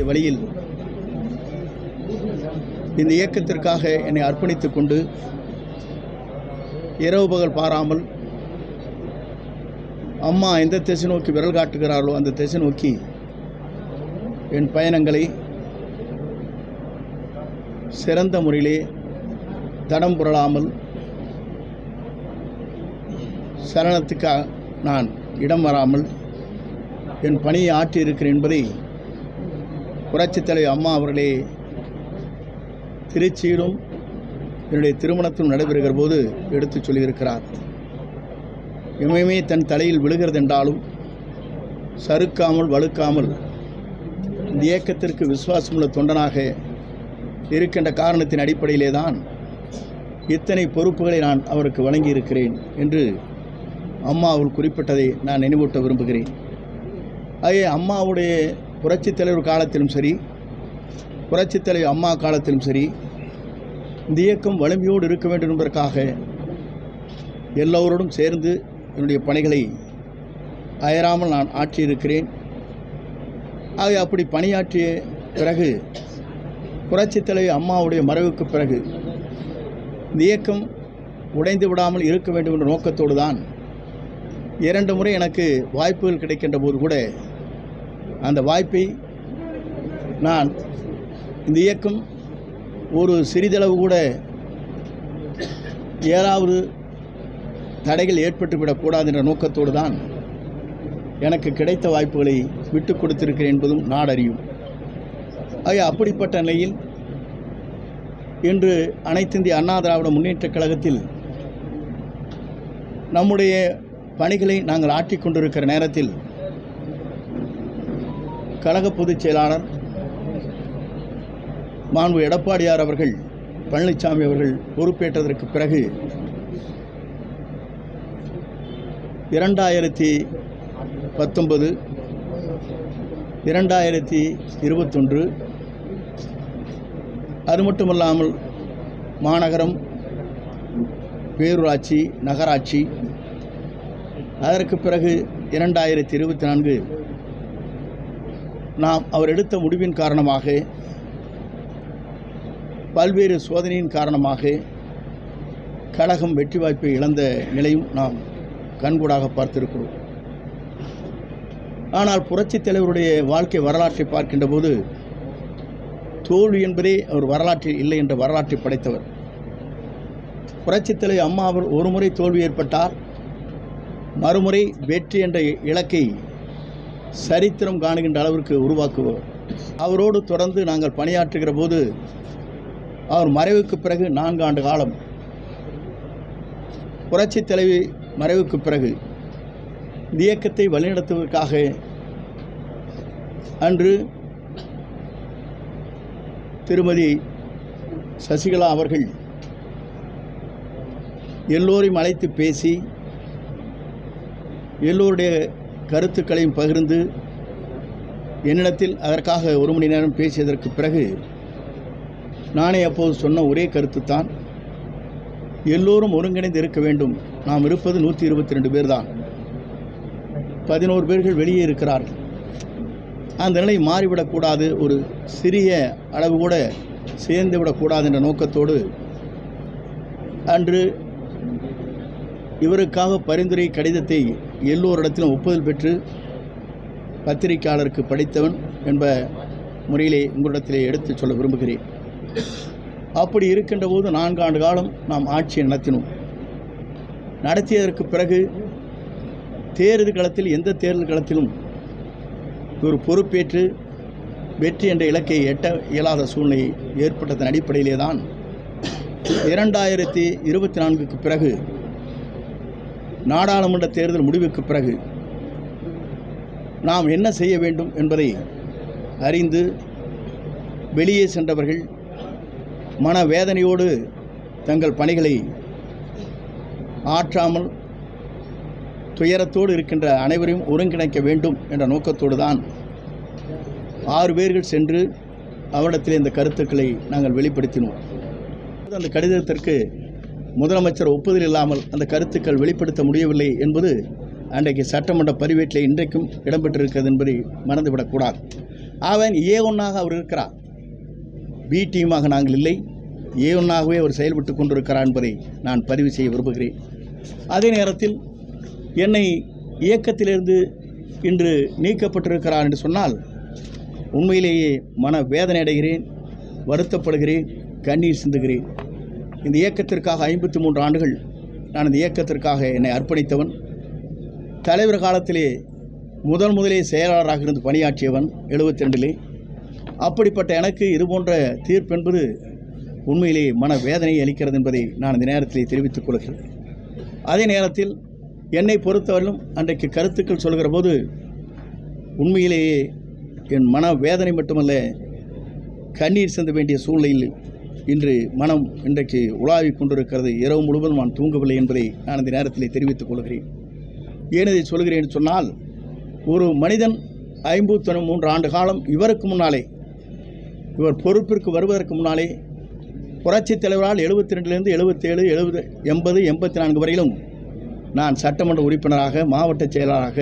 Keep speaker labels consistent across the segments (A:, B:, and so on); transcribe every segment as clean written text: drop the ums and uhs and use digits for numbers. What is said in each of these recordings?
A: வழியில் இந்த இயக்கத்திற்காக என்னை அர்ப்பணித்துக் கொண்டு இரவு பகல் பாராமல் அம்மா எந்த திசை நோக்கி விரல் காட்டுகிறார்களோ அந்த திசை நோக்கி என் பயணங்களை சிறந்த முறையிலே தடம் புரளாமல் சரணத்துக்கு நான் இடம் வராமல் என் பணியை ஆற்றியிருக்கிறேன் என்பதை புரட்சித் தலைவர் அம்மா அவர்களே திருச்சியிலும் என்னுடைய திருமணத்திலும் நடைபெறுகிற போது எடுத்துச் சொல்லியிருக்கிறார். இமயமே தன் தலையில் விழுகிறது என்றாலும் சறுக்காமல் வழுக்காமல் இந்த இயக்கத்திற்கு விசுவாசமுள்ள தொண்டனாக இருக்கின்ற காரணத்தின் அடிப்படையிலே தான் இத்தனை பொறுப்புகளை நான் அவருக்கு வழங்கியிருக்கிறேன் என்று அம்மா அவர்கள் குறிப்பிட்டதை நான் நினைவூட்ட விரும்புகிறேன். ஆகவே அம்மாவுடைய புரட்சித் தலைவர் காலத்திலும் சரி, புரட்சித் தலைவர் அம்மா காலத்திலும் சரி, இந்த இயக்கம் வலிமையோடு இருக்க வேண்டும் என்பதற்காக எல்லோரோடும் சேர்ந்து என்னுடைய பணிகளை அயராமல் நான் ஆற்றியிருக்கிறேன். ஆகவே அப்படி பணியாற்றிய பிறகு புரட்சித் தலைவர் அம்மாவுடைய மறைவுக்கு பிறகு இந்த இயக்கம் உடைந்து விடாமல் இருக்க வேண்டும் என்ற நோக்கத்தோடு தான் 2 முறை எனக்கு வாய்ப்புகள் கிடைக்கின்ற போது கூட அந்த வாய்ப்பை நான் இந்த இயக்கம் ஒரு சிறிதளவு கூட ஏதாவது தடைகள் ஏற்பட்டுவிடக்கூடாது என்ற நோக்கத்தோடு தான் எனக்கு கிடைத்த வாய்ப்புகளை விட்டு கொடுத்திருக்கிறேன் என்பதும் நாடறியும். ஆக அப்படிப்பட்ட நிலையில் இன்று அனைத்திந்திய அண்ணா திராவிட முன்னேற்றக் கழகத்தில் நம்முடைய பணிகளை நாங்கள் ஆற்றிக் கொண்டிருக்கிற நேரத்தில் கழக பொதுச் செயலாளர் மாண்பு எடப்பாடியார் அவர்கள், பழனிசாமி அவர்கள் பொறுப்பேற்றதற்கு பிறகு 2019, 2021 அது மட்டுமல்லாமல் மாநகரம், பேரூராட்சி, நகராட்சி, அதற்கு பிறகு 2024 நாம் அவர் எடுத்த முடிவின் காரணமாக, பல்வேறு சோதனையின் காரணமாக கழகம் வெற்றி வாய்ப்பை இழந்த நிலையும் நாம் கண்கூடாக பார்த்திருக்கிறோம். ஆனால் புரட்சித் தலைவருடைய வாழ்க்கை வரலாற்றை பார்க்கின்ற போது தோல்வி என்பதே அவர் வரலாற்றில் இல்லை என்ற வரலாற்றை படைத்தவர். புரட்சித் தலைவர் அம்மா அவர் ஒரு முறை தோல்வி ஏற்பட்டால் மறுமுறை வெற்றி என்ற இலக்கை சரித்திரம் காணுகின்ற அளவிற்கு உருவாக்குவார். அவரோடு தொடர்ந்து நாங்கள் பணியாற்றுகிற போது அவர் மறைவுக்கு பிறகு 4 ஆண்டு காலம், புரட்சித் தலைவி மறைவுக்கு பிறகு இந்த இயக்கத்தை வழிநடத்துவதற்காக அன்று திருமதி சசிகலா அவர்கள் எல்லோரையும் அழைத்து பேசி எல்லோருடைய கருத்துக்களையும் பகிர்ந்து என்னிடத்தில் அதற்காக 1 மணி நேரம் பேசியதற்கு பிறகு நானே அப்போது சொன்ன ஒரே கருத்து தான், எல்லோரும் ஒருங்கிணைந்து இருக்க வேண்டும். நாம் இருப்பது 122 பேர் தான், 11 பேர்கள் வெளியே இருக்கிறார்கள். அந்த நிலை மாறிவிடக்கூடாது, ஒரு சிறிய அளவு கூட சேர்ந்து விடக்கூடாது என்ற நோக்கத்தோடு அன்று இவருக்காக பரிந்துரை கடிதத்தை எல்லோரிடத்திலும் ஒப்புதல் பெற்று பத்திரிகையாளருக்கு படித்தவன் என்ப முறையிலே உங்களிடத்திலே எடுத்துச் சொல்ல விரும்புகிறேன். அப்படி இருக்கின்ற போது 4 ஆண்டு காலம் நாம் ஆட்சியை நடத்தினோம். நடத்தியதற்கு பிறகு தேர்தல் களத்தில், எந்த தேர்தல் களத்திலும் ஒரு பொறுப்பேற்று வெற்றி என்ற இலக்கை எட்ட இயலாத சூழ்நிலை ஏற்பட்டதன் அடிப்படையிலே தான் 2024க்கு பிறகு நாடாளுமன்ற தேர்தல் முடிவுக்கு பிறகு நாம் என்ன செய்ய வேண்டும் என்பதை அறிந்து வெளியே சென்றவர்கள் மனவேதனையோடு தங்கள் பணிகளை ஆற்றாமல் துயரத்தோடு இருக்கின்ற அனைவரையும் ஒருங்கிணைக்க வேண்டும் என்ற நோக்கத்தோடு தான் 6 பேர்கள் சென்று அவரிடத்தில் இந்த கருத்துக்களை நாங்கள் வெளிப்படுத்தினோம். அந்த கடிதத்திற்கு முதலமைச்சர் ஒப்புதல் இல்லாமல் அந்த கருத்துக்கள் வெளிப்படுத்த முடியவில்லை என்பது அன்றைக்கு சட்டமன்ற பதிவேட்டில் இன்றைக்கும் இடம்பெற்றிருக்கிறது என்பதை மறந்துவிடக்கூடாது. அவன் A1ஆக அவர் இருக்கிறார். பி டீமாக நாங்கள் இல்லை, A1ஆகவே அவர் செயல்பட்டு கொண்டிருக்கிறார் என்பதை நான் பதிவு செய்ய விரும்புகிறேன். அதே நேரத்தில் என்னை இயக்கத்திலிருந்து இன்று நீக்கப்பட்டிருக்கிறார் என்று சொன்னால் உண்மையிலேயே மன வேதனை அடைகிறேன், வருத்தப்படுகிறேன், கண்ணீர் சிந்துகிறேன். இந்த இயக்கத்திற்காக 53 ஆண்டுகள் நான் இந்த இயக்கத்திற்காக என்னை அர்ப்பணித்தவன். தலைவர் காலத்திலே முதலே செயலாளராக இருந்து பணியாற்றியவன் 72. அப்படிப்பட்ட எனக்கு இதுபோன்ற தீர்ப்பு என்பது உண்மையிலே மன வேதனையை அளிக்கிறது என்பதை நான் இந்த நேரத்திலே தெரிவித்துக் கொள்கிறேன். அதே நேரத்தில் என்னை பொறுத்தவரையிலும் அன்றைக்கு கருத்துக்கள் சொல்கிற போது உண்மையிலேயே என் மன வேதனை மட்டுமல்ல, கண்ணீர் சிந்த வேண்டிய சூழ்நிலையில் இன்று மனம் இன்றைக்கு உலாவிக் கொண்டிருக்கிறது. இரவு முழுவதும் நான் தூங்கவில்லை என்பதை நான் இந்த நேரத்திலே தெரிவித்துக் கொள்கிறேன். ஏன் இதை சொல்கிறேன் சொன்னால், ஒரு மனிதன் 53 ஆண்டு காலம் இவருக்கு முன்னாலே, இவர் பொறுப்பிற்கு வருவதற்கு முன்னாலே புரட்சித் தலைவரால் 72லிருந்து 77, 70, 80, 84 வரையிலும் நான் சட்டமன்ற உறுப்பினராக, மாவட்ட செயலாளராக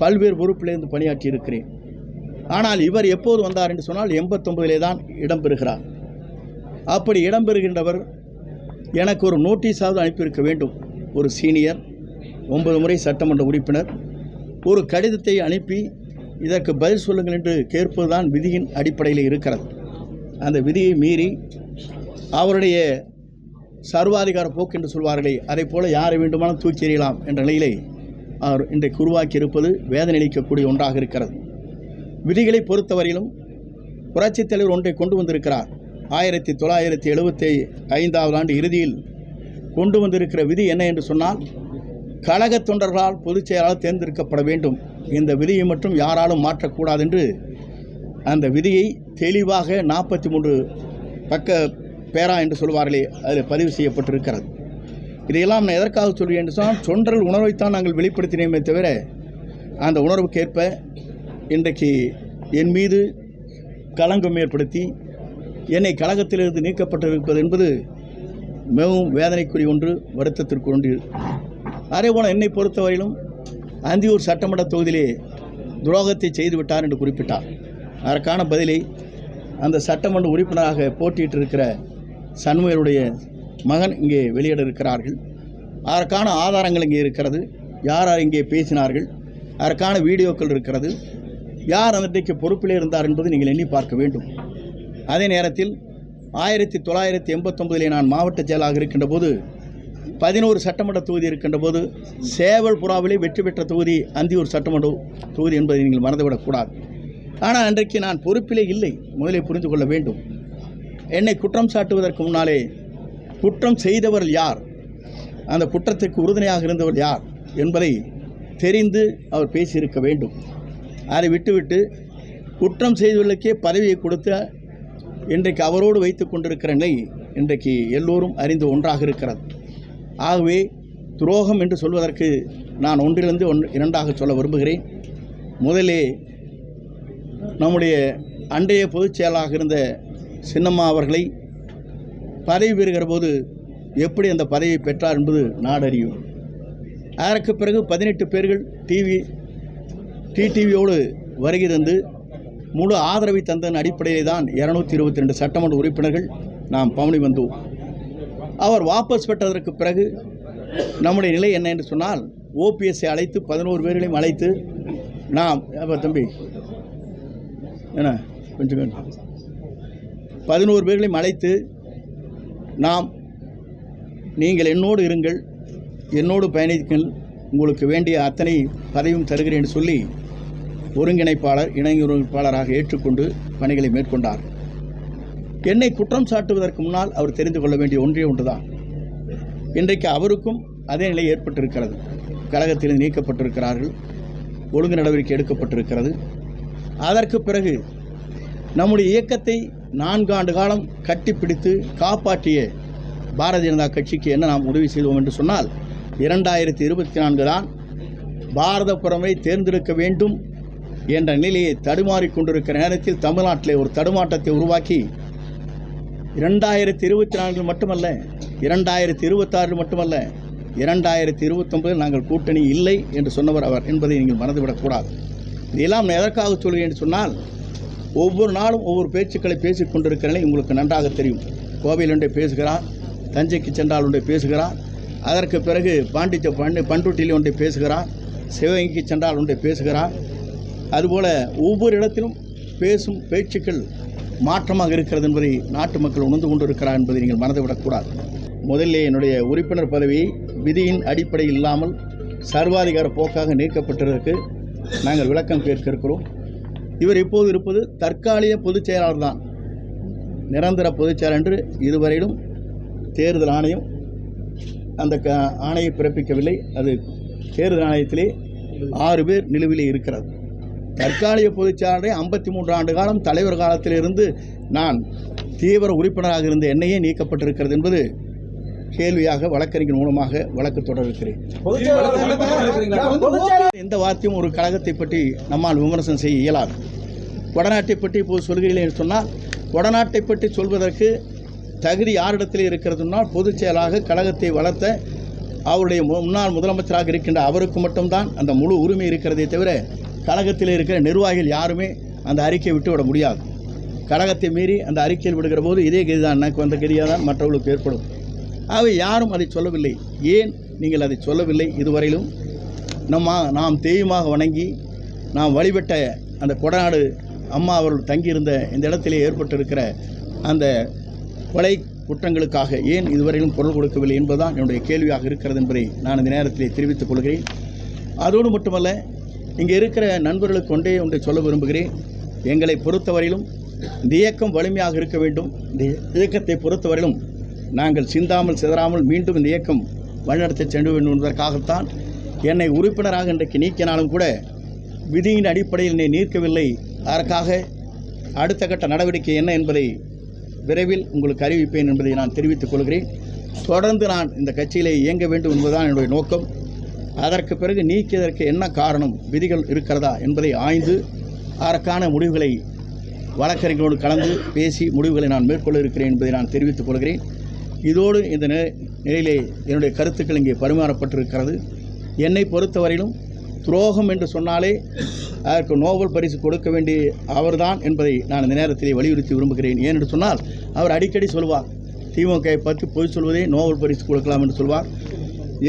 A: பல்வேறு பொறுப்பிலிருந்து பணியாற்றி இருக்கிறேன். ஆனால் இவர் எப்போது வந்தார் என்று சொன்னால் 89 தான் இடம்பெறுகிறார். அப்படி இடம்பெறுகின்றவர் எனக்கு ஒரு நோட்டீஸாவது அனுப்பியிருக்க வேண்டும். ஒரு சீனியர் 9 முறை சட்டமன்ற உறுப்பினர் ஒரு கடிதத்தை அனுப்பி இதற்கு பதில் சொல்லுங்கள் என்று கேட்பதுதான் விதியின் அடிப்படையில் இருக்கிறது. அந்த விதியை மீறி அவருடைய சர்வாதிகார போக்கு என்று சொல்வார்களே, அதை போல யாரை வேண்டுமானால் தூக்கி எறியலாம் என்ற நிலையிலே அவர் இன்றைக்கு உருவாக்கி இருப்பது வேதனை அளிக்கக்கூடிய ஒன்றாக இருக்கிறது. விதிகளை பொறுத்தவரையிலும் புரட்சித் தலைவர் ஒன்றை கொண்டு வந்திருக்கிறார். 1975 ஆண்டு இறுதியில் கொண்டு வந்திருக்கிற விதி என்ன என்று சொன்னால், கழக தொண்டர்களால் பொதுச் செயலாளர் தேர்ந்தெடுக்கப்பட வேண்டும். இந்த விதியை மட்டும் யாராலும் மாற்றக்கூடாது என்று அந்த விதியை தெளிவாக 43 பக்க பேரா என்று சொல்வார்களே, அதில் பதிவு செய்யப்பட்டிருக்கிறது. இதையெல்லாம் நான் எதற்காக சொல்கிறேன் என்று சொன்னால், தொண்டர்கள் உணர்வைத்தான் நாங்கள் வெளிப்படுத்தினோமே தவிர அந்த உணர்வுக்கேற்ப இன்றைக்கு என் மீது களங்கம் ஏற்படுத்தி என்னை கழகத்திலிருந்து நீக்கப்பட்டிருப்பது என்பது மிகவும் வேதனைக்குரிய ஒன்று, வருத்தத்திற்கு ஒன்று. அதேபோல் என்னை பொறுத்தவரையிலும் அந்தியூர் சட்டமன்ற தொகுதியிலே துரோகத்தை செய்துவிட்டார் என்று குறிப்பிட்டார். அதற்கான பதிலை அந்த சட்டமன்ற உறுப்பினராக போட்டியிட்டிருக்கிற சண்முகருடைய மகன் இங்கே வெளியிட இருக்கிறார்கள். அதற்கான ஆதாரங்கள் இங்கே இருக்கிறது. யார் இங்கே பேசினார்கள், அதற்கான வீடியோக்கள் இருக்கிறது. யார் அன்றைக்கு பொறுப்பிலே இருந்தார் என்பது நீங்கள் எண்ணி பார்க்க வேண்டும். அதே நேரத்தில் 1989 நான் மாவட்ட செயலாளராக இருக்கின்ற போது 11 சட்டமன்ற தொகுதி இருக்கின்ற போது சேவல் புறாவிலே வெற்றி பெற்ற தொகுதி அந்தியூர் சட்டமன்ற தொகுதி என்பதை நீங்கள் மறந்துவிடக்கூடாது. ஆனால் அன்றைக்கு நான் பொறுப்பிலே இல்லை, முதலே புரிந்து கொள்ள வேண்டும். என்னை குற்றம் சாட்டுவதற்கு முன்னாலே குற்றம் செய்தவர் யார், அந்த குற்றத்திற்கு உறுதுணையாக இருந்தவர் யார் என்பதை தெரிந்து அவர் பேசியிருக்க வேண்டும். அதை விட்டுவிட்டு குற்றம் செய்தவர்களுக்கே பதவியை கொடுத்த இன்றைக்கு அவரோடு வைத்து கொண்டிருக்கிற நிலை இன்றைக்கு எல்லோரும் அறிந்த ஒன்றாக இருக்கிறது. ஆகவே துரோகம் என்று சொல்வதற்கு நான் ஒன்றிலிருந்து இரண்டாக சொல்ல விரும்புகிறேன். முதலே நம்முடைய அன்றைய பொதுச் செயலாளராக இருந்த சின்னம்மா அவர்களை பதவி பெறுகிற போது எப்படி அந்த பதவியை பெற்றார் என்பது நாடறியும். அதற்கு பிறகு 18 பேர்கள் டிடிவியோடு வருகை தந்து முழு ஆதரவை தந்தன் அடிப்படையில் தான் 222 சட்டமன்ற உறுப்பினர்கள் நாம் பவனி வந்தோம். அவர் வாபஸ் பெற்றதற்கு பிறகு நம்முடைய நிலை என்ன என்று சொன்னால், ஓபிஎஸ்ஐ அழைத்து 11 பேர்களையும் அழைத்து நாம் தம்பி என்ன கொஞ்சம் 11 பேர்களையும் அழைத்து நாம் நீங்கள் என்னோடு இருங்கள், என்னோடு பயணிங்கள், உங்களுக்கு வேண்டிய அத்தனை பதவியும் தருகிறேன் என்று சொல்லி ஒருங்கிணைப்பாளர் இணை ஒருங்கிணைப்பாளராக ஏற்றுக்கொண்டு பணிகளை மேற்கொண்டார். என்னை குற்றம் சாட்டுவதற்கு முன்னால் அவர் தெரிந்து கொள்ள வேண்டிய ஒன்றே ஒன்றுதான், இன்றைக்கு அவருக்கும் அதே நிலை ஏற்பட்டிருக்கிறது. கழகத்தில் நீக்கப்பட்டிருக்கிறார்கள், ஒழுங்கு நடவடிக்கை எடுக்கப்பட்டிருக்கிறது. அதற்கு பிறகு நம்முடைய இயக்கத்தை 4 ஆண்டு காலம் கட்டிப்பிடித்து காப்பாற்றிய பாரதிய ஜனதா கட்சிக்கு என்ன நாம் உதவி செய்தோம் என்று சொன்னால், 2024 தான் பாரத பிரதமரை தேர்ந்தெடுக்க வேண்டும் என்ற நிலையை தடுமாறிக்கொண்டிருக்கிற நேரத்தில் தமிழ்நாட்டில் ஒரு தடுமாற்றத்தை உருவாக்கி 2024 மட்டுமல்ல, 2026 மட்டுமல்ல, 2029 நாங்கள் கூட்டணி இல்லை என்று சொன்னவர் அவர் என்பதை நீங்கள் மறந்துவிடக்கூடாது. இதெல்லாம் எதற்காக சொல்கிறேன் என்று சொன்னால், ஒவ்வொரு நாளும் ஒவ்வொரு பேச்சுக்களை பேசிக் கொண்டிருக்கிறேன். உங்களுக்கு நன்றாக தெரியும். கோவையில் ஒன்றை பேசுகிறார், தஞ்சைக்கு சென்றால் ஒன்றை பேசுகிறார், அதற்கு பிறகு பண்ருட்டியில் ஒன்றை பேசுகிறார், சிவகங்கைக்கு சென்றால் ஒன்றை பேசுகிறார். அதுபோல் ஒவ்வொரு இடத்திலும் பேசும் பேச்சுக்கள் மாற்றமாக இருக்கிறது என்பதை நாட்டு மக்கள் உணர்ந்து கொண்டிருக்கிறார் என்பதை நீங்கள் மறந்துவிடக்கூடாது. முதலில் என்னுடைய உறுப்பினர் பதவி விதியின் அடிப்படையில் இல்லாமல் சர்வாதிகார போக்காக நீக்கப்பட்டதற்கு நாங்கள் விளக்கம் கேட்க இருக்கிறோம். இவர் இப்போது இருப்பது தற்காலிக பொதுச் செயலாளர் தான். நிரந்தர பொதுச் செயலாளர் என்று இதுவரையிலும் தேர்தல் ஆணையம் அந்த ஆணையை பிறப்பிக்கவில்லை. அது தேர்தல் ஆணையத்திலே 6 பேர் நிலுவிலே இருக்கிறது. தற்காலிக பொதுச் செயலாளரை 53 ஆண்டு காலம் தலைவர் காலத்திலிருந்து நான் தீவிர உறுப்பினராக இருந்த என்னையே நீக்கப்பட்டிருக்கிறது என்பது கேள்வியாக வழக்கறிஞர் மூலமாக வழக்கு தொடர்கிறேன். எந்த வார்த்தையும் ஒரு கழகத்தை பற்றி நம்மால் விமர்சனம் செய்ய இயலாது. கொடநாட்டை பற்றி இப்போது சொல்கிறீர்கள் என்று சொன்னால், கொடநாட்டை பற்றி சொல்வதற்கு தகுதி யாரிடத்தில் இருக்கிறதுனால் பொதுச் செயலாக கழகத்தை வளர்த்த அவருடைய முன்னாள் முதலமைச்சராக இருக்கின்ற அவருக்கு மட்டும்தான் அந்த முழு உரிமை இருக்கிறதே தவிர கழகத்தில் இருக்கிற நிர்வாகிகள் யாருமே அந்த அறிக்கையை விட்டுவிட முடியாது. கழகத்தை மீறி அந்த அறிக்கையில் விடுகிற போது இதே கதி தான் எனக்கு வந்த கதியாக தான் மற்றவர்களுக்கு ஏற்படும். அவை யாரும் அதை சொல்லவில்லை. ஏன் நீங்கள் அதை சொல்லவில்லை? இதுவரையிலும் நாம் தெய்வமாக வணங்கி நாம் வழிபட்ட அந்த கொடநாடு அம்மா அவர்கள் தங்கியிருந்த இந்த இடத்திலே ஏற்பட்டிருக்கிற அந்த கொலை குற்றங்களுக்காக ஏன் இதுவரையிலும் குரல் கொடுக்கவில்லை என்பதுதான் என்னுடைய கேள்வியாக இருக்கிறது என்பதை நான் இந்த நேரத்திலே தெரிவித்துக் கொள்கிறேன். அதோடு மட்டுமல்ல, இங்கே இருக்கிற நண்பர்களுக்கு ஒன்றை சொல்ல விரும்புகிறேன். எங்களை பொறுத்தவரையிலும் இந்த இயக்கம் வலிமையாக இருக்க வேண்டும். இந்த இயக்கத்தை பொறுத்தவரையிலும் நாங்கள் சிந்தாமல் சிதறாமல் மீண்டும் இந்த இயக்கம் வழிநடத்த சென்று வேண்டும் என்பதற்காகத்தான் என்னை உறுப்பினராக இன்றைக்கு நீக்கினாலும் கூட விதியின் அடிப்படையில் என்னை நீக்கவில்லை. அதற்காக அடுத்த கட்ட நடவடிக்கை என்ன என்பதை விரைவில் உங்களுக்கு அறிவிப்பேன் என்பதை நான் தெரிவித்துக் கொள்கிறேன். தொடர்ந்து நான் இந்த கட்சியிலே இயங்க வேண்டும் என்பதுதான் என்னுடைய நோக்கம். அதற்கு பிறகு நீக்கியதற்கு என்ன காரணம், விதிகள் இருக்கிறதா என்பதை ஆய்ந்து அதற்கான முடிவுகளை வழக்கறிஞரோடு கலந்து பேசி முடிவுகளை நான் மேற்கொள்ள இருக்கிறேன் என்பதை நான் தெரிவித்துக் கொள்கிறேன். இதோடு இந்த நிலையிலே என்னுடைய கருத்துக்கள் இங்கே பரிமாறப்பட்டிருக்கிறது. என்னை பொறுத்தவரையிலும் துரோகம் என்று சொன்னாலே அதற்கு நோபல் பரிசு கொடுக்க வேண்டிய அவர்தான் என்பதை நான் இந்த நேரத்திலே வலியுறுத்தி விரும்புகிறேன். ஏனென்று சொன்னால் அவர் அடிக்கடி சொல்வார், திமுகவை பற்றி பொய் சொல்வதே நோபல் பரிசு கொடுக்கலாம் என்று சொல்வார்.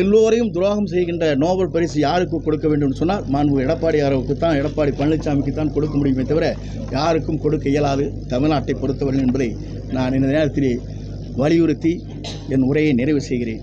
A: எல்லோரையும் துரோகம் செய்கின்ற நோபல் பரிசு யாருக்கு கொடுக்க வேண்டும் என்று சொன்னால் மாண்பு எடப்பாடியாருக்குத்தான், எடப்பாடி பழனிசாமிக்குத்தான் கொடுக்க முடியுமே தவிர யாருக்கும் கொடுக்க இயலாது தமிழ்நாட்டை பொறுத்தவரை என்பதை நான் இந்த நேரத்திலே வலியுறுத்தி என் உரையை நிறைவு செய்கிறேன்.